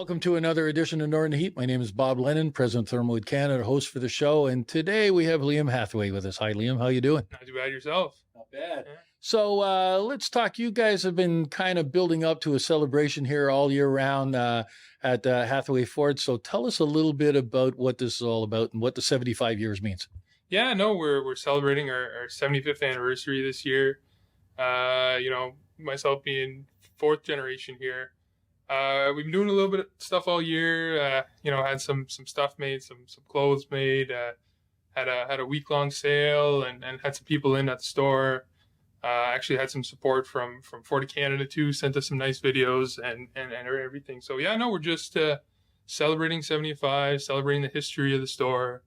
Welcome to another edition of Northern Heat. My name is Bob Lennon, President of Thermalwood Canada, host for the show. And today we have Liam Hatheway with us. Hi, Liam. How you doing? Not too bad yourself. Not bad. Yeah. So let's talk. You guys have been kind of building up to a celebration here all year round at Hatheway Ford. So tell us a little bit about what this is all about and what the 75 years means. Yeah, no, we're celebrating our 75th anniversary this year. Myself being fourth generation here. We've been doing a little bit of stuff all year. Had some stuff made, some clothes made. Had a week-long sale and had some people in at the store. Actually had some support from Ford Canada too. Sent us some nice videos and everything. So yeah, no, we're just celebrating 75, celebrating the history of the store.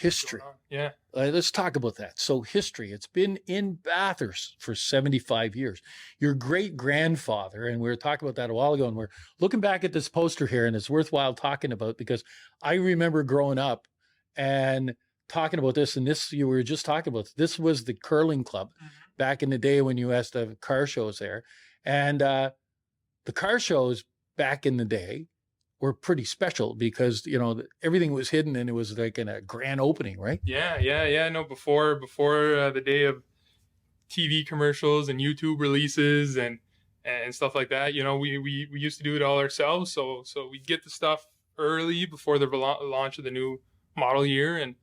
History. Yeah. Let's talk about that. So history, it's been in Bathurst for 75 years. Your great-grandfather, and we were talking about that a while ago, and we're looking back at this poster here, and it's worthwhile talking about because I remember growing up and talking about this, and this, you were just talking about, this was the curling club back in the day when you used to have car shows there. And the car shows back in the day were pretty special because, everything was hidden and it was like in a grand opening, right? Yeah. No, before the day of TV commercials and YouTube releases and stuff like that, we used to do it all ourselves. So we'd get the stuff early before the launch of the new model year, and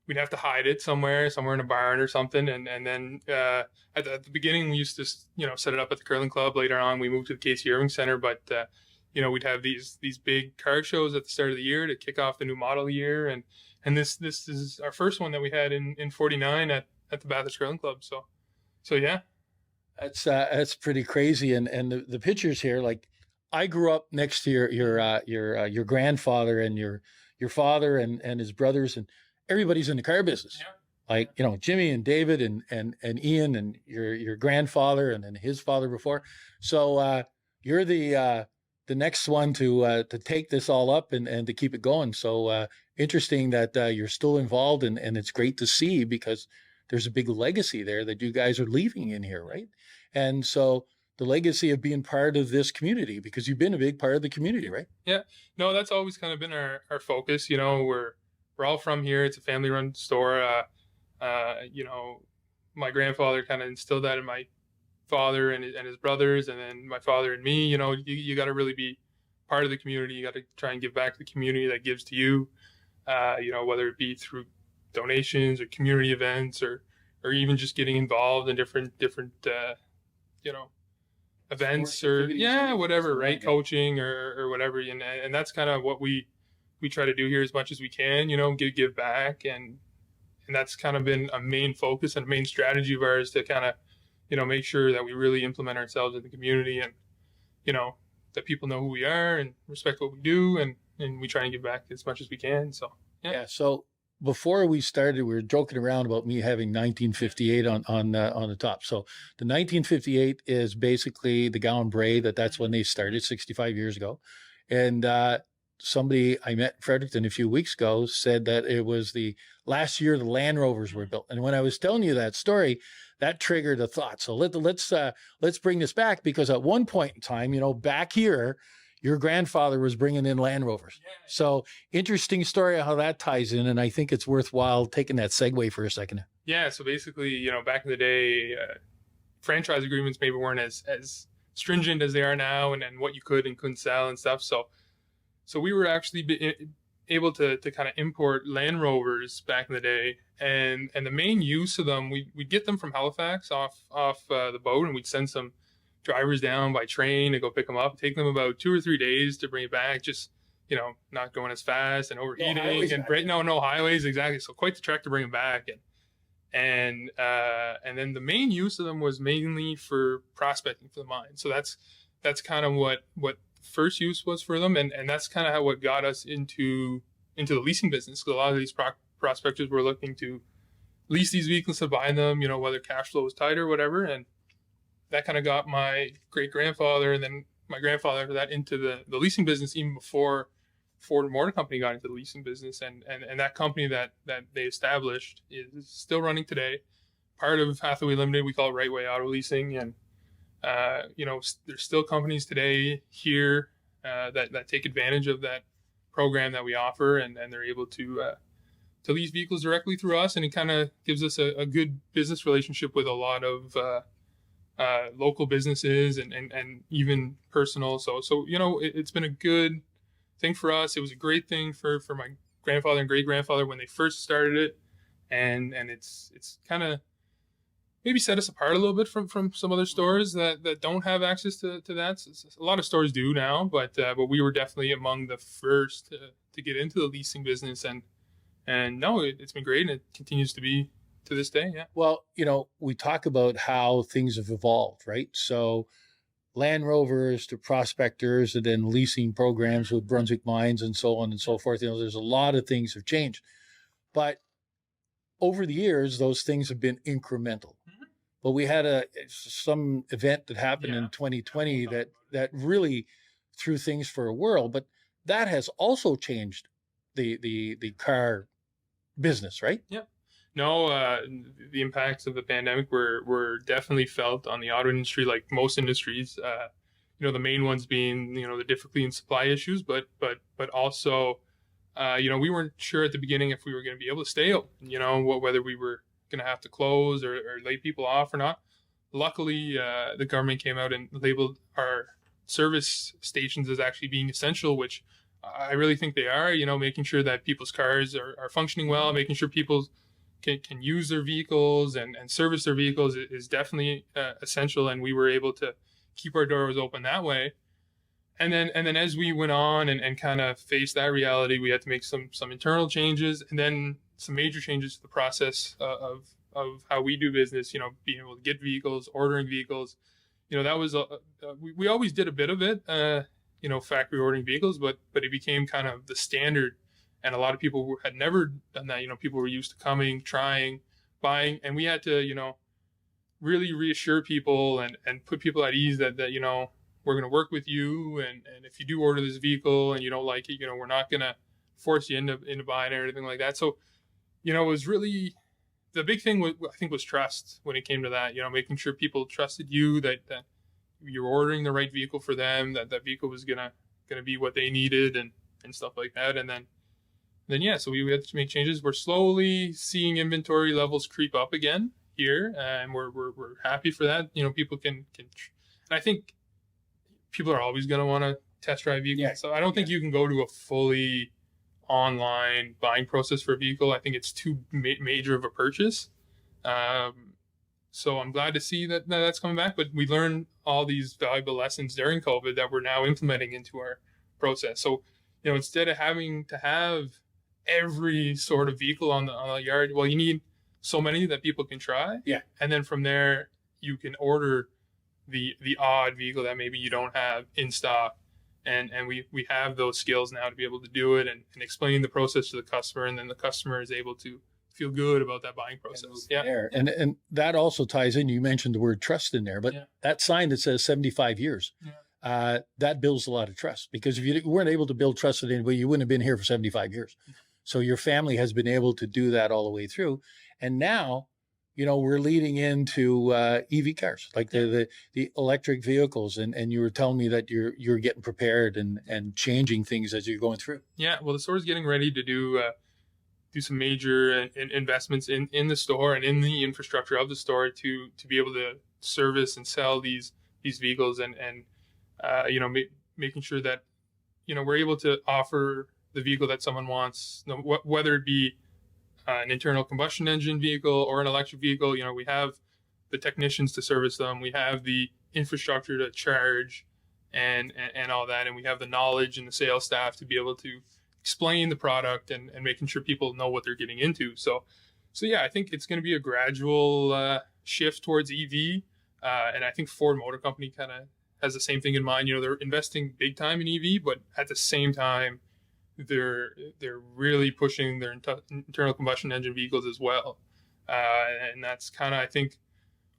we'd have to hide it somewhere in a barn or something. And then at the beginning, we used to, set it up at the curling club. Later on, we moved to the Casey Irving Center, but we'd have these big car shows at the start of the year to kick off the new model year. And this is our first one that we had in 49 at the Bathurst Curling Club. So yeah. That's pretty crazy. And the pictures here, like I grew up next to your grandfather and your father and his brothers, and everybody's in the car business. Yeah. Like, Jimmy and David and Ian and your grandfather and then his father before. So you're the next one to take this all up and to keep it going. So interesting that you're still involved, and it's great to see because there's a big legacy there that you guys are leaving in here, right? And so the legacy of being part of this community, because you've been a big part of the community, right? Yeah. No, that's always kind of been our focus. We're all from here. It's a family-run store. My grandfather kind of instilled that in my father and his brothers, and then my father and me. You got to really be part of the community. You got to try and give back to the community that gives to you. Whether it be through donations or community events or even just getting involved in different events or whatever, right? Coaching or whatever, and that's kind of what we try to do here as much as we can. Give back, and that's kind of been a main focus and a main strategy of ours to kind of make sure that we really implement ourselves in the community and, that people know who we are and respect what we do. And we try and give back as much as we can. So, yeah. So before we started, we were joking around about me having 1958 on the top. So the 1958 is basically the Gowan Bray, that's when they started 65 years ago. And, somebody I met in Fredericton a few weeks ago said that it was the last year the Land Rovers were built. And when I was telling you that story, that triggered a thought. So let's bring this back, because at one point in time, back here, your grandfather was bringing in Land Rovers. Yeah. So interesting story how that ties in. And I think it's worthwhile taking that segue for a second. Yeah. So basically, back in the day, franchise agreements maybe weren't as stringent as they are now, and what you could and couldn't sell and stuff. So we were actually able to kind of import Land Rovers back in the day, and the main use of them, we'd get them from Halifax off the boat, and we'd send some drivers down by train to go pick them up. Take them about 2 or 3 days to bring it back, just not going as fast and overheating no highways, exactly. So quite the trek to bring them back, and then the main use of them was mainly for prospecting for the mine. So that's kind of what first use was for them, and that's kind of what got us into the leasing business, because a lot of these prospectors were looking to lease these vehicles to buy them, whether cash flow was tight or whatever, and that kind of got my great-grandfather and then my grandfather after that into the leasing business even before Ford Motor Company got into the leasing business, and that company that they established is still running today, part of Hatheway Limited. We call it Right Way Auto Leasing, and there's still companies today here that take advantage of that program that we offer, and they're able to lease vehicles directly through us, and it kind of gives us a good business relationship with a lot of local businesses and even personal. So it's been a good thing for us. It was a great thing for my grandfather and great grandfather when they first started it, and it's kind of maybe set us apart a little bit from some other stores that don't have access to that. A lot of stores do now, but we were definitely among the first to get into the leasing business, and no, it's been great, and it continues to be to this day. Yeah. Well, we talk about how things have evolved, right? So Land Rovers to prospectors and then leasing programs with Brunswick Mines and so on and so forth. There's a lot of things have changed. But over the years, those things have been incremental. Mm-hmm. But we had some event that happened in 2020 that really threw things for a whirl. But that has also changed the car business, right? Yeah. No, the impacts of the pandemic were definitely felt on the auto industry, like most industries. The main ones being the difficulty in supply issues, but also we weren't sure at the beginning if we were going to be able to stay open. Whether we were going to have to close or lay people off or not. Luckily, the government came out and labeled our service stations as actually being essential, which I really think they are. Making sure that people's cars are functioning well, making sure people can use their vehicles and service their vehicles is definitely essential, and we were able to keep our doors open that way. And then as we went on and kind of faced that reality, we had to make some internal changes, and then some major changes to the process of how we do business. Being able to get vehicles, ordering vehicles. That was we always did a bit of it. Factory ordering vehicles, but it became kind of the standard. And a lot of people had never done that. People were used to coming, trying, buying, and we had to, really reassure people and put people at ease that we're going to work with you. And if you do order this vehicle and you don't like it, we're not going to force you into buying it or anything like that. So, it was really the big thing, I think, was trust when it came to that, making sure people trusted you, that you're ordering the right vehicle for them, that vehicle was going to be what they needed and stuff like that. And then so we had to make changes. We're slowly seeing inventory levels creep up again here, and we're happy for that. People can, and I think people are always going to want to test drive vehicles. Yeah. So I don't think you can go to a fully online buying process for a vehicle. I think it's too major of a purchase. So I'm glad to see that that's coming back. But we learned all these valuable lessons during COVID that we're now implementing into our process. So instead of having to have every sort of vehicle on the yard, well, you need so many that people can try. Yeah. And then from there, you can order the odd vehicle that maybe you don't have in stock. And we have those skills now to be able to do it and explain the process to the customer. And then the customer is able to feel good about that buying process. Yeah. And that also ties in. You mentioned the word trust in there, but that sign that says 75 years, that builds a lot of trust, because if you weren't able to build trust with anybody, you wouldn't have been here for 75 years. So your family has been able to do that all the way through. And now, we're leading into EV cars, like the electric vehicles. And you were telling me that you're getting prepared and changing things as you're going through. Yeah, well, the store's getting ready to do some major investments in the store and in the infrastructure of the store to be able to service and sell these vehicles and making sure that we're able to offer the vehicle that someone wants, whether it be an internal combustion engine vehicle or an electric vehicle. We have the technicians to service them. We have the infrastructure to charge and all that. And we have the knowledge and the sales staff to be able to explain the product and making sure people know what they're getting into. So yeah, I think it's going to be a gradual shift towards EV. And I think Ford Motor Company kind of has the same thing in mind. They're investing big time in EV, but at the same time, they're really pushing their internal combustion engine vehicles as well, and that's kind of, I think,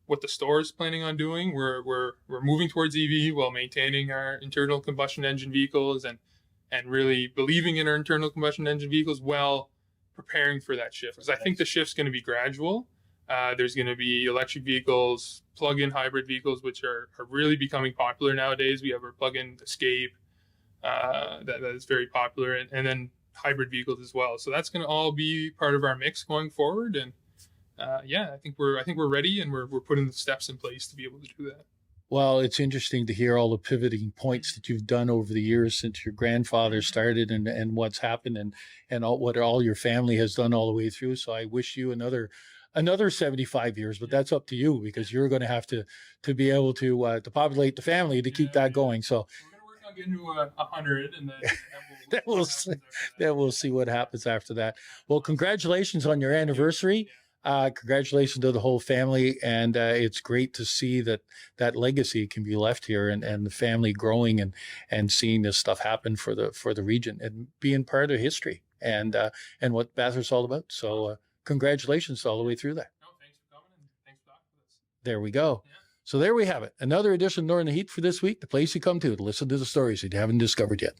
what the store is planning on doing. We're moving towards EV while maintaining our internal combustion engine vehicles and really believing in our internal combustion engine vehicles while preparing for that shift, because I think the shift's going to be gradual. There's going to be electric vehicles, plug-in hybrid vehicles, which are really becoming popular nowadays. We have our plug-in Escape. that is very popular, and then hybrid vehicles as well. So that's going to all be part of our mix going forward. And yeah, I think we're ready, and we're putting the steps in place to be able to do that. Well, it's interesting to hear all the pivoting points that you've done over the years since your grandfather started, and what's happened, and what all your family has done all the way through. So I wish you another 75 years, but that's up to you, because you're going to have to be able to populate the family to keep that going. So we're going to work on getting to 100, and then we'll see what happens after that. Well, congratulations on your anniversary. Congratulations to the whole family, and it's great to see that legacy can be left here, and the family growing, and seeing this stuff happen for the region, and being part of history, and what Bathurst's all about. So congratulations all the way through that. No, thanks for coming, and thanks for talking with us. There we go. Yeah. So there we have it. Another edition of Northern Heat for this week, the place you come to listen to the stories that you haven't discovered yet.